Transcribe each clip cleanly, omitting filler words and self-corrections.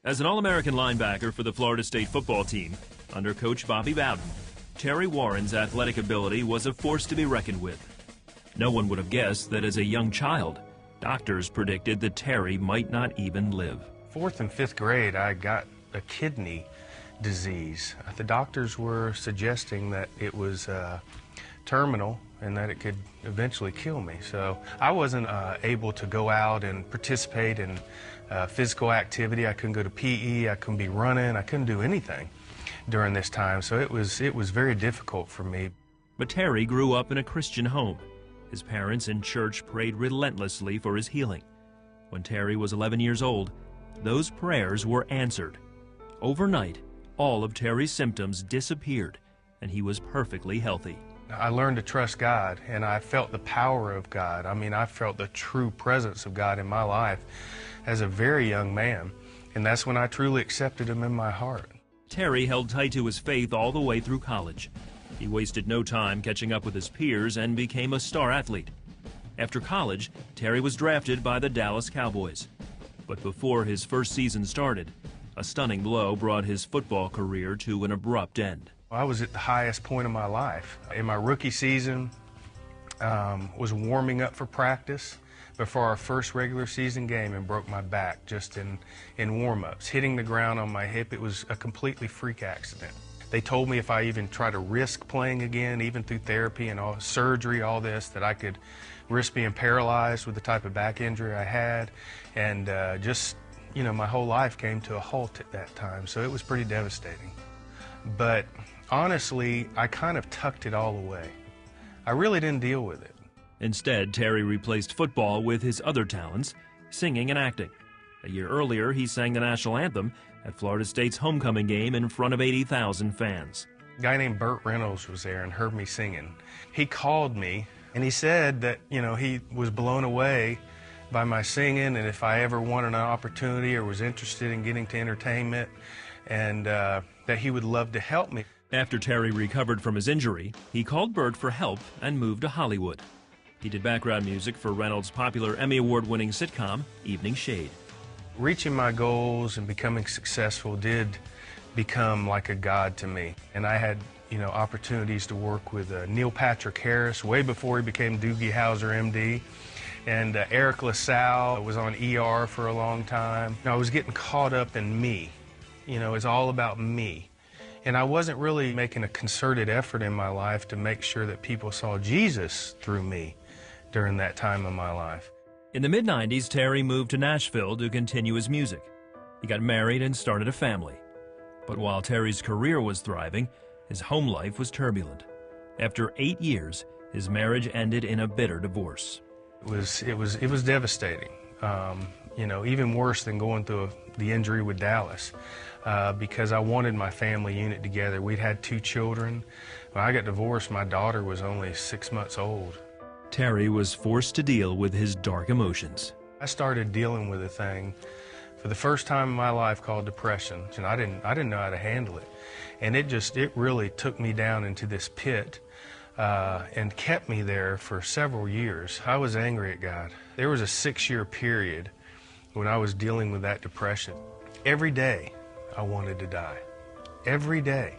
As an All-American linebacker for the Florida State football team, under Coach Bobby Bowden, Terry Warren's athletic ability was a force to be reckoned with. No one would have guessed that as a young child, doctors predicted that Terry might not even live. Fourth and fifth grade, I got a kidney disease. The doctors were suggesting that it was terminal and that it could eventually kill me. So I wasn't able to go out and participate in physical activity. I couldn't go to PE, I couldn't be running, I couldn't do anything during this time. So it was very difficult for me. But Terry grew up in a Christian home. His parents and church prayed relentlessly for his healing. When Terry was 11 years old, those prayers were answered. Overnight, all of Terry's symptoms disappeared, and he was perfectly healthy. I learned to trust God, and I felt the power of God. I mean, I felt the true presence of God in my life as a very young man, and that's when I truly accepted Him in my heart. Terry held tight to his faith all the way through college. He wasted no time catching up with his peers and became a star athlete. After college, Terry was drafted by the Dallas Cowboys. But before his first season started, a stunning blow brought his football career to an abrupt end. I was at the highest point of my life. In my rookie season, was warming up for practice before our first regular season game and broke my back just in warm-ups. Hitting the ground on my hip, it was a completely freak accident. They told me if I even try to risk playing again, even through therapy and all surgery, all this, that I could risk being paralyzed with the type of back injury I had. And just, you know, my whole life came to a halt at that time, so it was pretty devastating. But honestly, I kind of tucked it all away. I really didn't deal with it. Instead, Terry replaced football with his other talents, singing and acting. A year earlier, he sang the national anthem at Florida State's homecoming game in front of 80,000 fans. A guy named Burt Reynolds was there and heard me singing. He called me and he said that, you know, he was blown away by my singing, and if I ever wanted an opportunity or was interested in getting to entertainment, and that he would love to help me. After Terry recovered from his injury, he called Burt for help and moved to Hollywood. He did background music for Reynolds' popular Emmy Award-winning sitcom, Evening Shade. Reaching my goals and becoming successful did become like a god to me. And I had, you know, opportunities to work with Neil Patrick Harris way before he became Doogie Howser, MD. And Eric LaSalle was on ER for a long time. I was getting caught up in me. You know, it's all about me. And I wasn't really making a concerted effort in my life to make sure that people saw Jesus through me during that time of my life. In the mid-90s, Terry moved to Nashville to continue his music. He got married and started a family. But while Terry's career was thriving, his home life was turbulent. After 8 years, his marriage ended in a bitter divorce. It was devastating. You know, even worse than going through the injury with Dallas, because I wanted my family unit together. We'd had 2 children. When I got divorced, my daughter was only 6 months old. Terry was forced to deal with his dark emotions. I started dealing with a thing for the first time in my life called depression, and I didn't know how to handle it. And it really took me down into this pit and kept me there for several years. I was angry at God. There was a 6-year period when I was dealing with that depression. Every day I wanted to die. Every day,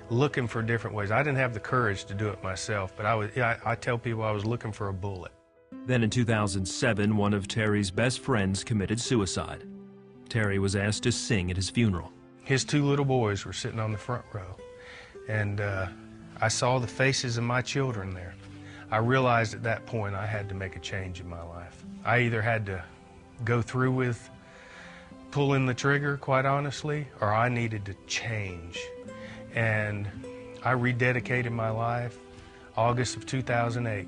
looking for different ways. I didn't have the courage to do it myself, but I tell people I was looking for a bullet. Then in 2007, one of Terry's best friends committed suicide. Terry was asked to sing at his funeral. His 2 little boys were sitting on the front row, and I saw the faces of my children there. I realized at that point I had to make a change in my life. I either had to go through with pulling the trigger, quite honestly, or I needed to change. And I rededicated my life August of 2008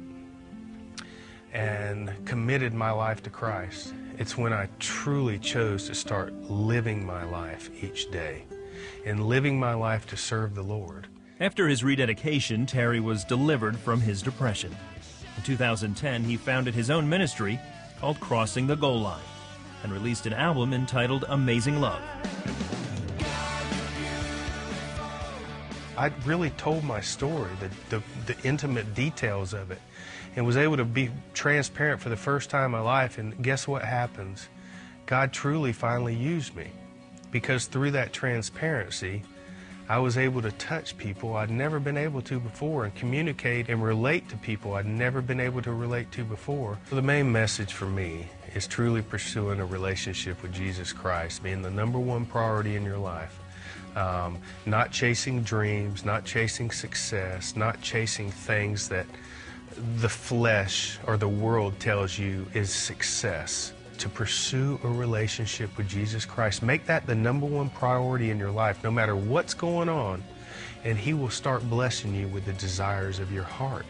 and committed my life to Christ. It's when I truly chose to start living my life each day and living my life to serve the Lord. After his rededication, Terry was delivered from his depression. In 2010, he founded his own ministry called Crossing the Goal Line and released an album entitled Amazing Love. I really told my story, the intimate details of it, and was able to be transparent for the first time in my life. And guess what happens? God truly finally used me. because through that transparency, I was able to touch people I'd never been able to before and communicate and relate to people I'd never been able to relate to before. So the main message for me is truly pursuing a relationship with Jesus Christ, being the #1 priority in your life. Not chasing dreams, not chasing success, not chasing things that the flesh or the world tells you is success. To pursue a relationship with Jesus Christ. Make that the #1 priority in your life, no matter what's going on, and He will start blessing you with the desires of your heart.